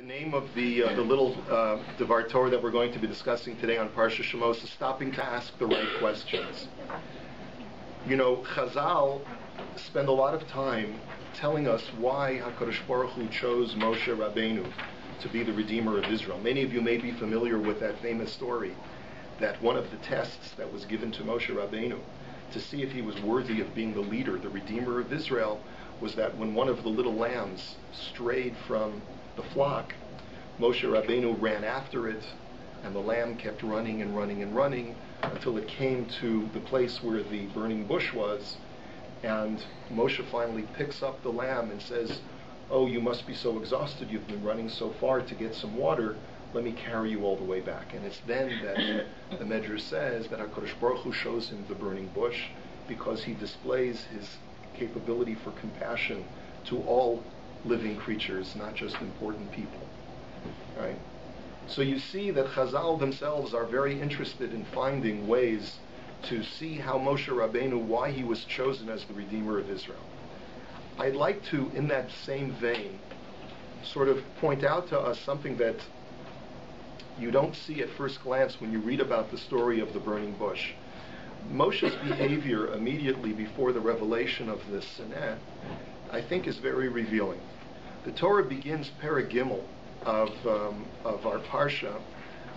name of the little Devar Torah that we're going to be discussing today on PARSHA Shemos is stopping to ask the right questions. You know, Chazal spend a lot of time telling us why HaKadosh Baruch Hu chose Moshe Rabbeinu to be the Redeemer of Israel. Many of you may be familiar with that famous story, that one of the tests that was given to Moshe Rabbeinu to see if he was worthy of being the leader, the Redeemer of Israel, was that when one of the little lambs strayed from the flock, Moshe Rabbeinu ran after it, and the lamb kept running and running and running until it came to the place where the burning bush was, and Moshe finally picks up the lamb and says, "Oh, you must be so exhausted, you've been running so far to get some water, let me carry you all the way back." And it's then that the Medrash says that HaKadosh Baruch Hu shows him the burning bush, because he displays his capability for compassion to all living creatures, not just important people. Right? So you see that Chazal themselves are very interested in finding ways to see how Moshe Rabbeinu, why he was chosen as the Redeemer of Israel. I'd like to, in that same vein, sort of point out to us something that you don't see at first glance when you read about the story of the burning bush. Moshe's behavior immediately before the revelation of the Sineh, I think, is very revealing. The Torah begins Perek Gimel of our Parsha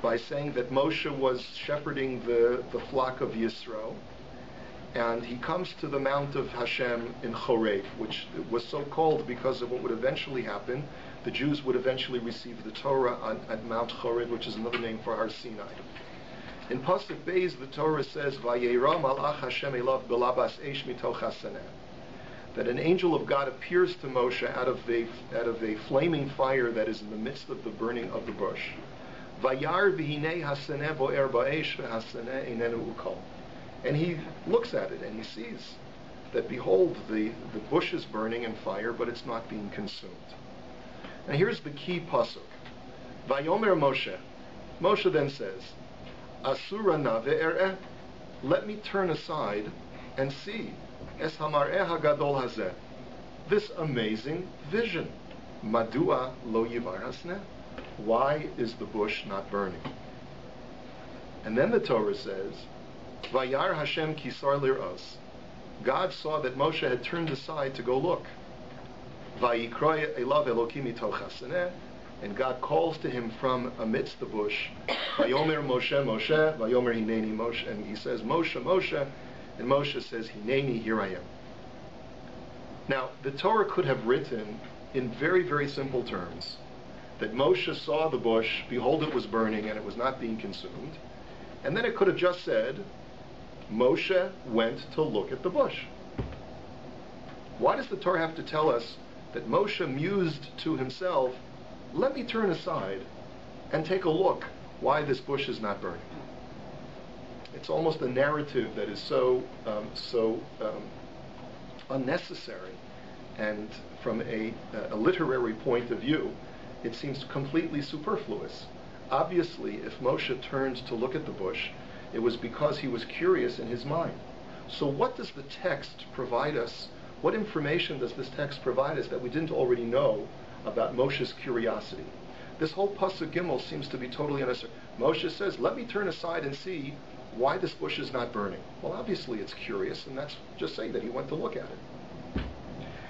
by saying that Moshe was shepherding the flock of Yisro, and he comes to the Mount of Hashem in Chorev, which was so called because of what would eventually happen. The Jews would eventually receive the Torah at Mount Chorev, which is another name for Har Sinai. In Pasuk Beis, the Torah says, "Vayera malach Hashem elav belabas eish mitoch hasaneh," that an angel of God appears to Moshe out of a flaming fire that is in the midst of the burning of the bush. Vayar v'hinei hasaneh bo'er ba'esh v'hasaneh einenu ukol. And he looks at it and he sees that, behold, the bush is burning in fire, but it's not being consumed. Now here's the key pasuk. Vayomer Moshe. Moshe then says, "Asura na ve'ereh," let me turn aside and see es hamar'eh hagadol hazeh, this amazing vision. Madua lo yivar hasneh, why is the bush not burning? And then the Torah says, Vayar Hashem kisar lir'os, God saw that Moshe had turned aside to go look. Vayikra elav Elokim mitoch hasaneh, and God calls to him from amidst the bush, Vayomer Moshe, Moshe, Vayomer Hineni Moshe, and he says, Moshe, Moshe, and Moshe says, Hineni, here I am. Now, the Torah could have written in very, very simple terms that Moshe saw the bush, behold, it was burning, and it was not being consumed, and then it could have just said, Moshe went to look at the bush. Why does the Torah have to tell us that Moshe mused to himself, let me turn aside and take a look why this bush is not burning? It's almost a narrative that is so unnecessary, and from a literary point of view, it seems completely superfluous. Obviously, if Moshe turned to look at the bush, it was because he was curious in his mind. So what does the text provide us? What information does this text provide us that we didn't already know about Moshe's curiosity? This whole Pasuk Gimel seems to be totally unnecessary. Moshe says, let me turn aside and see why this bush is not burning. Well, obviously it's curious, and that's just saying that he went to look at it.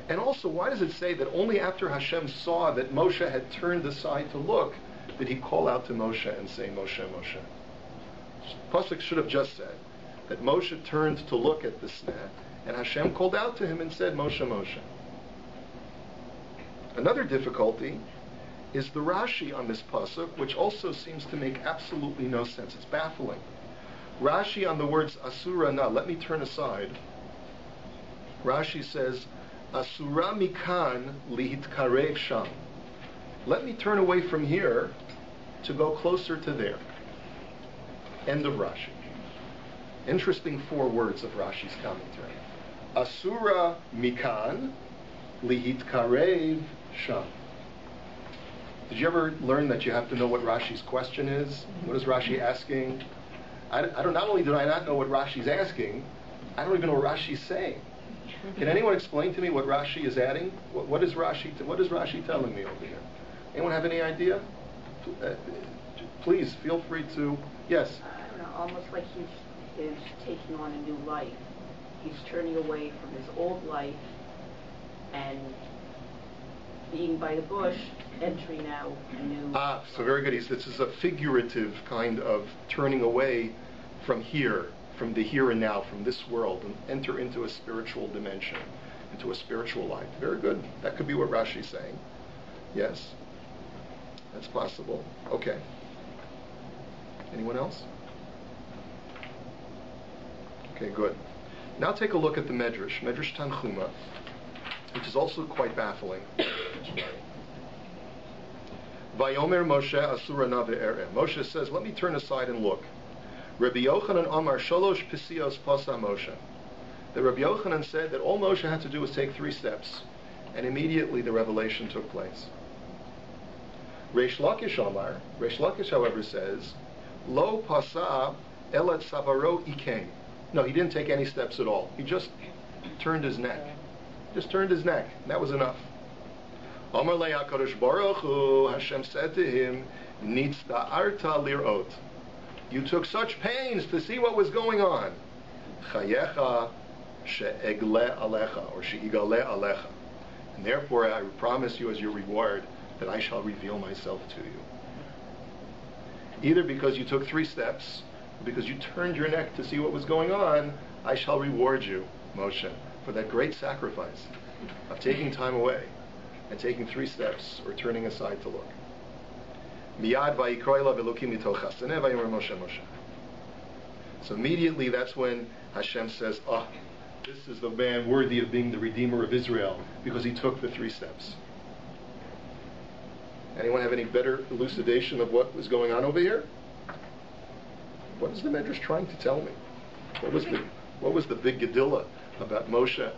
And also, why does it say that only after Hashem saw that Moshe had turned aside to look did he call out to Moshe and say, Moshe, Moshe? Pasuk should have just said that Moshe turned to look at the sneh, and Hashem called out to him and said, Moshe, Moshe. Another difficulty is the Rashi on this pasuk, which also seems to make absolutely no sense. It's baffling. Rashi on the words asura na, let me turn aside, Rashi says, asura mikan lihitkarev sham. Let me turn away from here to go closer to there. End of Rashi. Interesting 4 words of Rashi's commentary. Asura mikan lihitkarev sham. Did you ever learn that you have to know what Rashi's question is? What is Rashi asking? Not only do I not know what Rashi's asking, I don't even know what Rashi's saying. Can anyone explain to me what Rashi is adding? What is Rashi telling me over here? Anyone have any idea? Please feel free to. Yes. I don't know. Almost like he's taking on a new life. He's turning away from his old life and being by the bush, entering now a new. So very good. This is a figurative kind of turning away from here, from the here and now, from this world, and enter into a spiritual dimension, into a spiritual life. Very good. That could be what Rashi's saying. Yes. That's possible. Okay. Anyone else? Okay, good. Now take a look at the Medrash, Medrash Tanchuma, which is also quite baffling. Vayomer Moshe Asura na ve'ereh. Moshe says, let me turn aside and look. Rabbi Yochanan Amar Sholosh Pisios Pasa Moshe. The Rabbi Yochanan said that all Moshe had to do was take 3 steps, and immediately the revelation took place. Reish Lakish Amar, Reish Lakish, however, says, Lo Pasa Elat Savaro Ikein. No, he didn't take any steps at all. He just turned his neck. Just turned his neck. And that was enough. Amar le HaKadosh Baruch Hu, Hashem said to him, Nitzta'arta lir'ot. You took such pains to see what was going on. Chayecha she'egle alecha, or she'igale alecha. And therefore I promise you as your reward that I shall reveal myself to you. Either because you took 3 steps, or because you turned your neck to see what was going on, I shall reward you, Moshe, for that great sacrifice of taking time away and taking 3 steps or turning aside to look. Miyad vayikra elav Elokim mitoch chasaneh vayomer Moshe Moshe. So immediately that's when Hashem says, this is the man worthy of being the Redeemer of Israel, because he took the 3 steps. Anyone have any better elucidation of what was going on over here? What is the Medrash trying to tell me? What was the big Gedillah about Moshe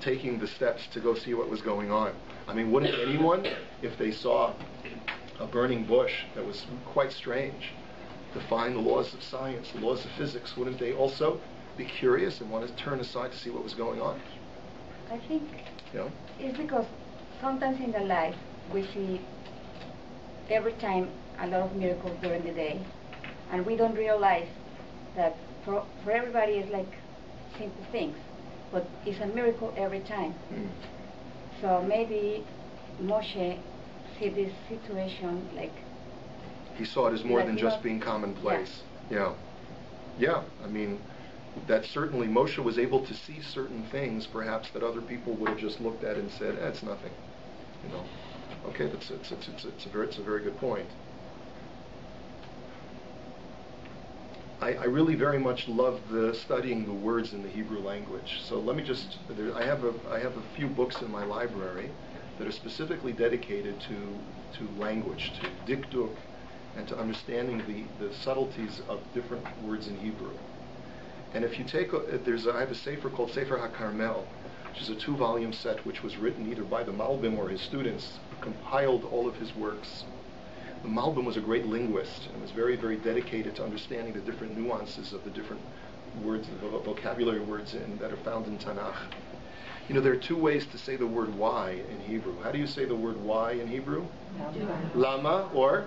taking the steps to go see what was going on? I mean, wouldn't anyone, if they saw a burning bush that was quite strange, defying the laws of science, the laws of physics, wouldn't they also be curious and want to turn aside to see what was going on? I think it's because sometimes in the life we see every time a lot of miracles during the day, and we don't realize that for everybody it's like simple things, but it's a miracle every time. So maybe Moshe see this situation like he saw it as more than just being commonplace. Yeah. I mean, that certainly Moshe was able to see certain things perhaps that other people would have just looked at and said, it's nothing. Okay, it's a very good point. I really very much love studying the words in the Hebrew language. So let me just, I have a few books in my library that are specifically dedicated to language, to dikduk, and to understanding the subtleties of different words in Hebrew. And if you take, I have a sefer called Sefer HaKarmel, which is a 2-volume set which was written either by the Malbim or his students, who compiled all of his works. The Malbim was a great linguist and was very, very dedicated to understanding the different nuances of the different words, the vocabulary words that are found in Tanakh. There are 2 ways to say the word why in Hebrew. How do you say the word why in Hebrew? Lama or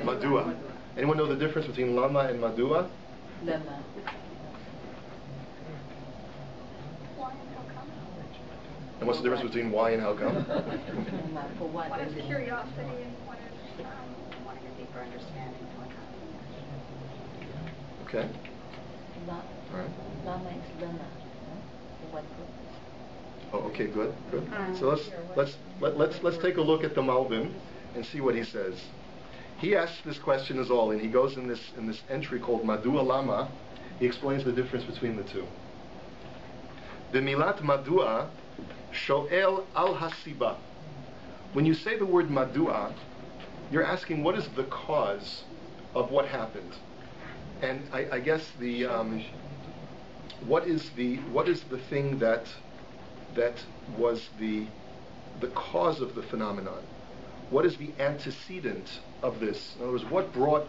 Madua. Anyone know the difference between Lama and Madua? Lama. And what's the difference between why and how come? One is curiosity and one is wanting a deeper understanding. Okay. All right. Lama is lama. What purpose? Oh, okay, good. So let's take a look at the Malbim and see what he says. He asks this question as all, and he goes in this entry called Madua Lama. He explains the difference between the 2. The Milat Madua Shoel al hasiba. When you say the word Madua, you're asking what is the cause of what happened, and I guess what is the thing that was the cause of the phenomenon? What is the antecedent of this? In other words,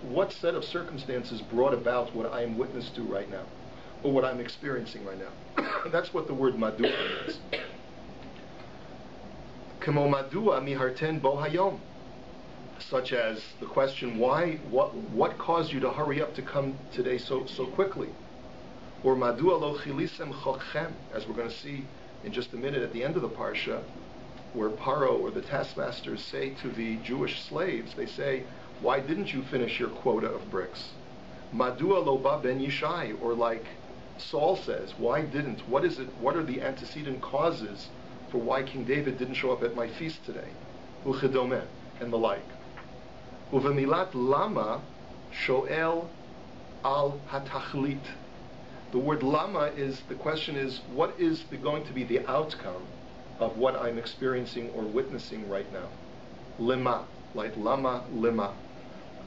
what set of circumstances brought about what I am witness to right now, or what I'm experiencing right now? That's what the word Madua means. Kamo Madua miharten bo hayom. such as the question, what caused you to hurry up to come today so quickly? Or madua lo chilisem chokchem, as we're going to see in just a minute at the end of the parsha, where Paro or the taskmasters say to the Jewish slaves, they say, why didn't you finish your quota of bricks? Madua lo ba ben Yishai, or like Saul says, why didn't? What is it? What are the antecedent causes for why King David didn't show up at my feast today? Uchedome, and the like. Uvemilat lama shoel al hatachlit. The word lama is, the question is, what is going to be the outcome of what I'm experiencing or witnessing right now? Lima, like lama, lima.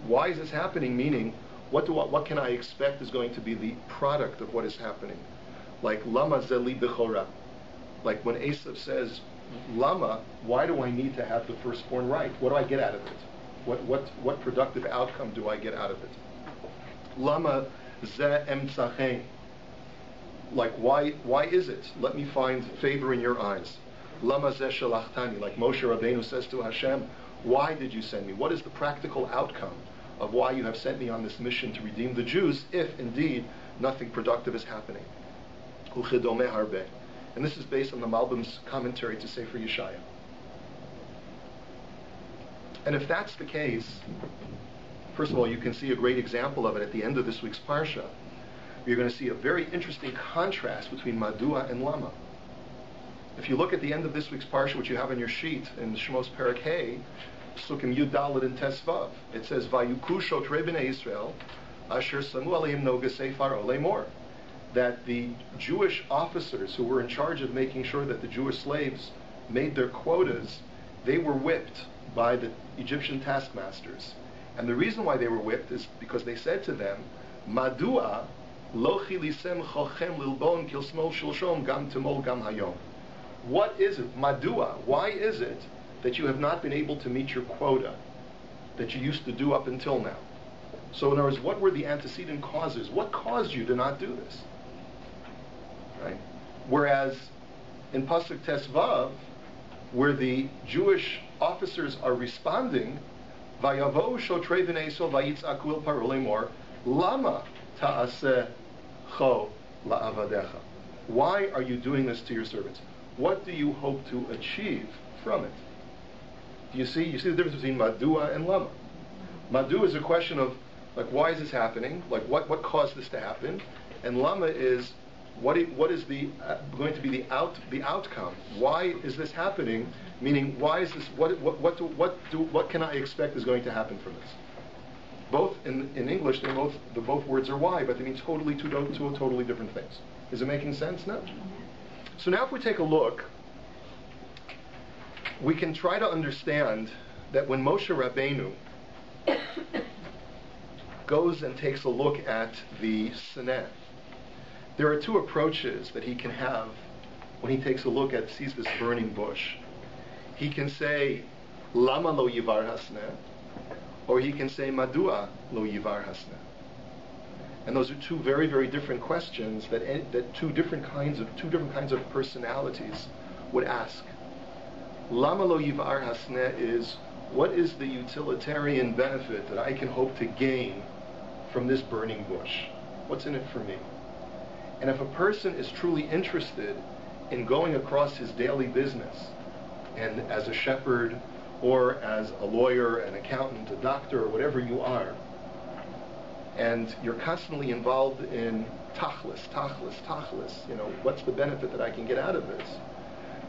Why is this happening? Meaning, what can I expect is going to be the product of what is happening? Like lama zeli bechora. Like when Yosef says, lama, why do I need to have the firstborn right? What do I get out of it? What productive outcome do I get out of it? Lama ze emtzachein. Like why is it? Let me find favor in your eyes. Lama ze shalachtani. Like Moshe Rabbeinu says to Hashem, why did you send me? What is the practical outcome of why you have sent me on this mission to redeem the Jews, if indeed nothing productive is happening? Uchedome harbe. And this is based on the Malbim's commentary to Sefer Yeshaya. And if that's the case, first of all, you can see a great example of it at the end of this week's Parsha. You're going to see a very interesting contrast between Madua and Lama. If you look at the end of this week's Parsha, which you have on your sheet in Shemos Perek Hey, Psukim Yud Dalet and Tesvav, it says, Vayuku shotrei b'nei Yisrael, asher samu aleim noga seifar ole mor. That the Jewish officers who were in charge of making sure that the Jewish slaves made their quotas, they were whipped by the Egyptian taskmasters. And the reason why they were whipped is because they said to them, Madua lo chilisem chochem lilbon kil smol shilshom gam temol gam hayom. What is it? Madua, why is it that you have not been able to meet your quota that you used to do up until now? So in other words, what were the antecedent causes? What caused you to not do this? Right? Whereas in Pasuk Tesvav, where the Jewish officers are responding, Vayavo shotrei b'nei Yisrael vayitzaku el Paro lemor, lama ta'aseh cho la'avadecha. Why are you doing this to your servants? What do you hope to achieve from it? Do you see? You see the difference between Madua and Lama. Madua is a question of, like, why is this happening? Like, what caused this to happen? And Lama is, what is going to be the outcome? Why is this happening? Meaning, why is this? What can I expect is going to happen from this? Both in English, both words are why, but they mean two totally different things. Is it making sense now? So now, if we take a look, we can try to understand that when Moshe Rabbeinu goes and takes a look at the Sinai, there are two approaches that he can have when he takes a look at, sees this burning bush. He can say, Lama lo yivar hasneh, or he can say, Madua lo yivar hasneh. And those are two very, very different questions that two different kinds of personalities would ask. Lama lo yivar hasneh is, what is the utilitarian benefit that I can hope to gain from this burning bush? What's in it for me? And if a person is truly interested in going across his daily business, and as a shepherd, or as a lawyer, an accountant, a doctor, or whatever you are, and you're constantly involved in tachlis, what's the benefit that I can get out of this?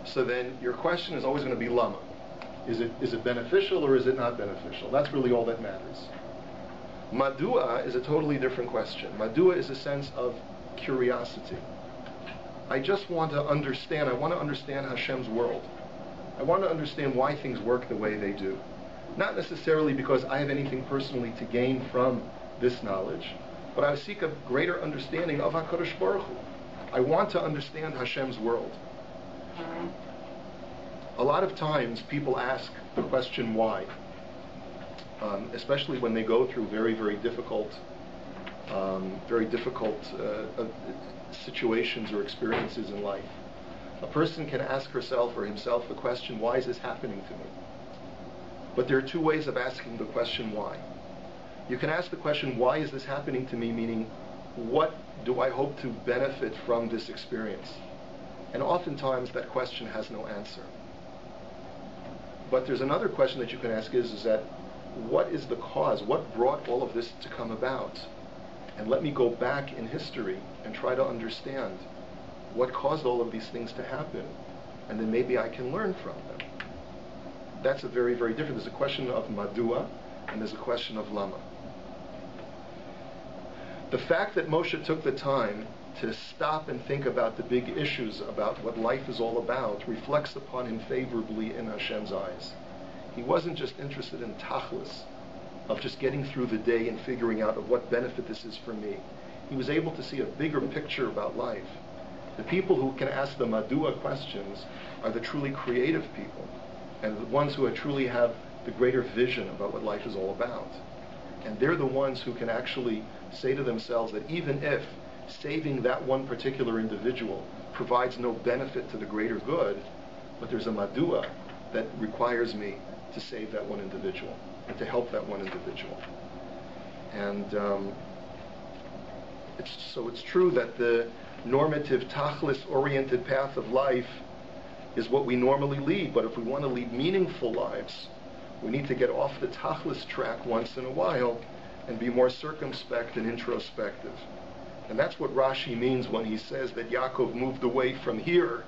So then your question is always going to be lama. Is it beneficial or is it not beneficial? That's really all that matters. Madua is a totally different question. Madua is a sense of curiosity. I just want to understand. I want to understand Hashem's world. I want to understand why things work the way they do. Not necessarily because I have anything personally to gain from this knowledge, but I seek a greater understanding of HaKadosh Baruch Hu. I want to understand Hashem's world. A lot of times people ask the question why, especially when they go through very, very difficult situations or experiences in life. A person can ask herself or himself the question, why is this happening to me? But there are two ways of asking the question why. You can ask the question, why is this happening to me? Meaning, what do I hope to benefit from this experience? And oftentimes that question has no answer. But there's another question that you can ask is that, what is the cause? What brought all of this to come about? And let me go back in history and try to understand what caused all of these things to happen. And then maybe I can learn from them. That's a very, very different. There's a question of madua, and there's a question of lama. The fact that Moshe took the time to stop and think about the big issues about what life is all about reflects upon him favorably in Hashem's eyes. He wasn't just interested in tachlis, of just getting through the day and figuring out of what benefit this is for me. He was able to see a bigger picture about life. The people who can ask the madua questions are the truly creative people, and the ones who truly have the greater vision about what life is all about. And they're the ones who can actually say to themselves that even if saving that one particular individual provides no benefit to the greater good, but there's a madua that requires me to save that one individual and to help that one individual. And it's true that the normative tachlis-oriented path of life is what we normally lead, but if we want to lead meaningful lives, we need to get off the tachlis track once in a while and be more circumspect and introspective. And that's what Rashi means when he says that Yaakov moved away from here,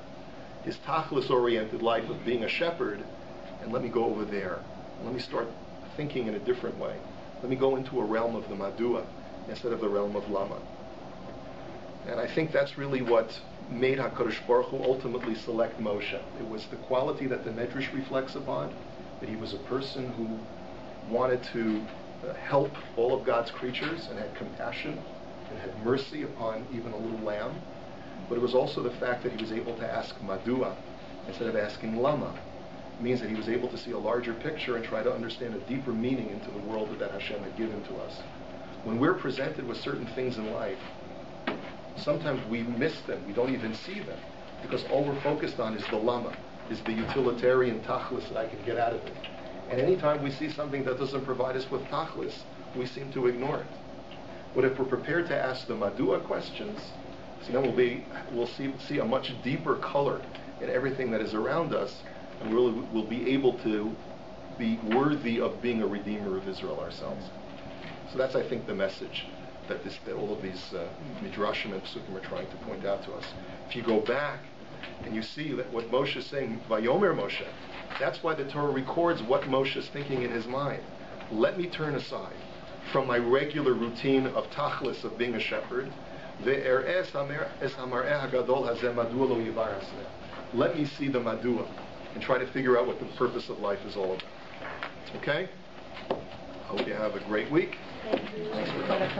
his tachlis-oriented life of being a shepherd, and let me go over there. Let me start thinking in a different way. Let me go into a realm of the madua instead of the realm of lama. And I think that's really what made HaKadosh Baruch Hu ultimately select Moshe. It was the quality that the Medrash reflects upon, that he was a person who wanted to help all of God's creatures and had compassion and had mercy upon even a little lamb. But it was also the fact that he was able to ask madua instead of asking lama. It means that he was able to see a larger picture and try to understand a deeper meaning into the world that Hashem had given to us. When we're presented with certain things in life, sometimes we miss them. We don't even see them because all we're focused on is the lama, is the utilitarian tachlis that I can get out of it. And anytime we see something that doesn't provide us with tachlis, we seem to ignore it. But if we're prepared to ask the madua questions, then we'll see a much deeper color in everything that is around us, and we'll be able to be worthy of being a redeemer of Israel ourselves. So that's, I think, the message that all of these midrashim and psukim are trying to point out to us. If you go back and you see that what Moshe is saying, Vayomer Moshe, that's why the Torah records what Moshe is thinking in his mind. Let me turn aside from my regular routine of tachlis, of being a shepherd. Let me see the madua and try to figure out what the purpose of life is all about. Okay? I hope you have a great week. Thank you. Thanks for coming.